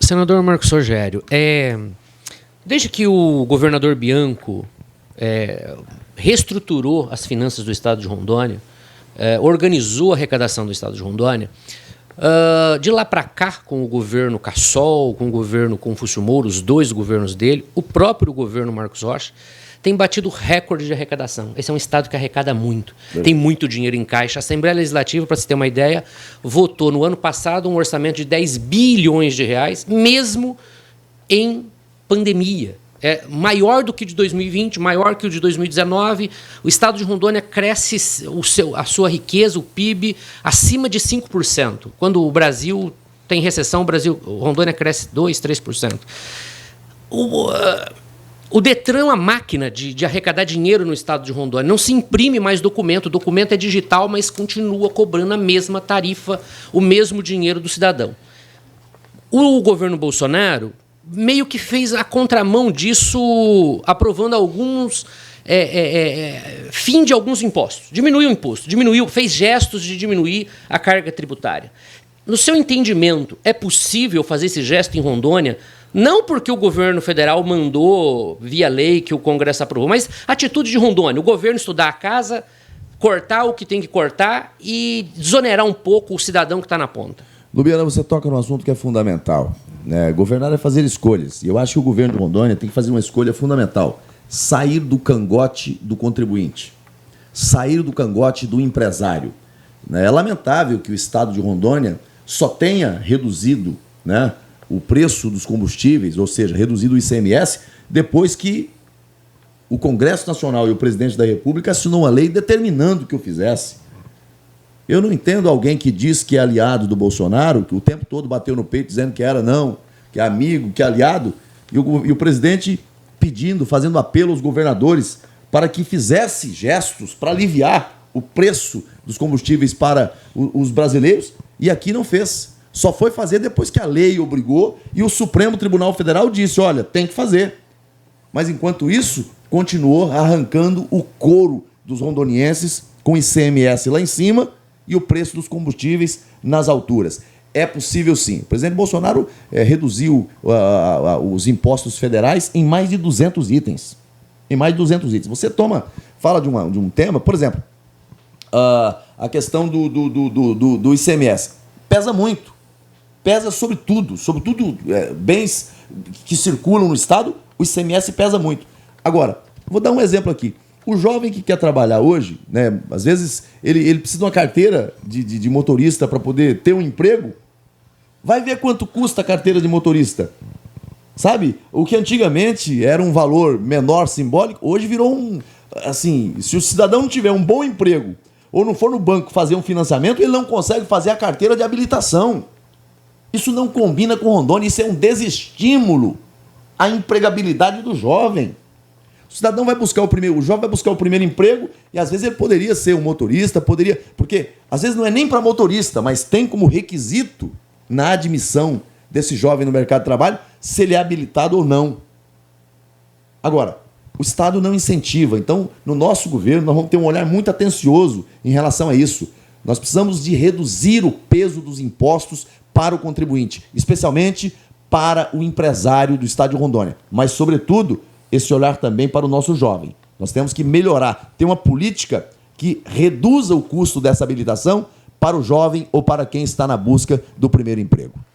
Senador Marcos Rogério, desde que o governador Bianco reestruturou as finanças do estado de Rondônia, organizou a arrecadação do estado de Rondônia, de lá para cá, com o governo Cassol, com o governo Confúcio Moura, os dois governos dele, o próprio governo Marcos Rocha, tem batido recorde de arrecadação. Esse é um estado que arrecada muito, tem muito dinheiro em caixa. A Assembleia Legislativa, para você ter uma ideia, votou no ano passado um orçamento de 10 bilhões de reais, mesmo em pandemia. É maior do que o de 2020, maior que o de 2019. O estado de Rondônia cresce a sua riqueza, o PIB, acima de 5%. Quando o Brasil tem recessão, Rondônia cresce 2%, 3%. O Detran, a máquina de arrecadar dinheiro no estado de Rondônia, não se imprime mais documento, o documento é digital, mas continua cobrando a mesma tarifa, o mesmo dinheiro do cidadão. O governo Bolsonaro meio que fez a contramão disso, aprovando fim de alguns impostos. Diminuiu o imposto, fez gestos de diminuir a carga tributária. No seu entendimento, é possível fazer esse gesto em Rondônia? Não porque o governo federal mandou via lei que o Congresso aprovou, mas a atitude de Rondônia, o governo estudar a casa, cortar o que tem que cortar e desonerar um pouco o cidadão que está na ponta. Lubiana, você toca num assunto que é fundamental. Governar é fazer escolhas. E eu acho que o governo de Rondônia tem que fazer uma escolha fundamental. Sair do cangote do contribuinte. Sair do cangote do empresário. É lamentável que o estado de Rondônia só tenha reduzido o preço dos combustíveis, ou seja, reduzido o ICMS, depois que o Congresso Nacional e o presidente da República assinou uma lei determinando que o fizesse. Eu não entendo alguém que diz que é aliado do Bolsonaro, que o tempo todo bateu no peito dizendo que era não, que é amigo, que é aliado, e o presidente pedindo, fazendo apelo aos governadores para que fizesse gestos para aliviar o preço dos combustíveis para os brasileiros, e aqui não fez. Só foi fazer depois que a lei obrigou e o Supremo Tribunal Federal disse, olha, tem que fazer. Mas, enquanto isso, continuou arrancando o couro dos rondonienses com ICMS lá em cima e o preço dos combustíveis nas alturas. É possível, sim. O presidente Bolsonaro reduziu os impostos federais em mais de 200 itens. Em mais de 200 itens. Você fala de um tema, por exemplo, a questão do ICMS. Pesa muito. Pesa sobre tudo, bens que circulam no estado, o ICMS pesa muito. Agora, vou dar um exemplo aqui. O jovem que quer trabalhar hoje, às vezes ele precisa de uma carteira de motorista para poder ter um emprego, vai ver quanto custa a carteira de motorista. Sabe? O que antigamente era um valor menor, simbólico, hoje virou se o cidadão não tiver um bom emprego ou não for no banco fazer um financiamento, ele não consegue fazer a carteira de habilitação. Isso não combina com Rondônia, isso é um desestímulo à empregabilidade do jovem. O cidadão vai buscar o jovem vai buscar o primeiro emprego e às vezes ele poderia ser um motorista, porque às vezes não é nem para motorista, mas tem como requisito na admissão desse jovem no mercado de trabalho se ele é habilitado ou não. Agora, o Estado não incentiva, então no nosso governo nós vamos ter um olhar muito atencioso em relação a isso. Nós precisamos de reduzir o peso dos impostos para o contribuinte, especialmente para o empresário do estado de Rondônia, mas, sobretudo, esse olhar também para o nosso jovem. Nós temos que melhorar, ter uma política que reduza o custo dessa habilitação para o jovem ou para quem está na busca do primeiro emprego.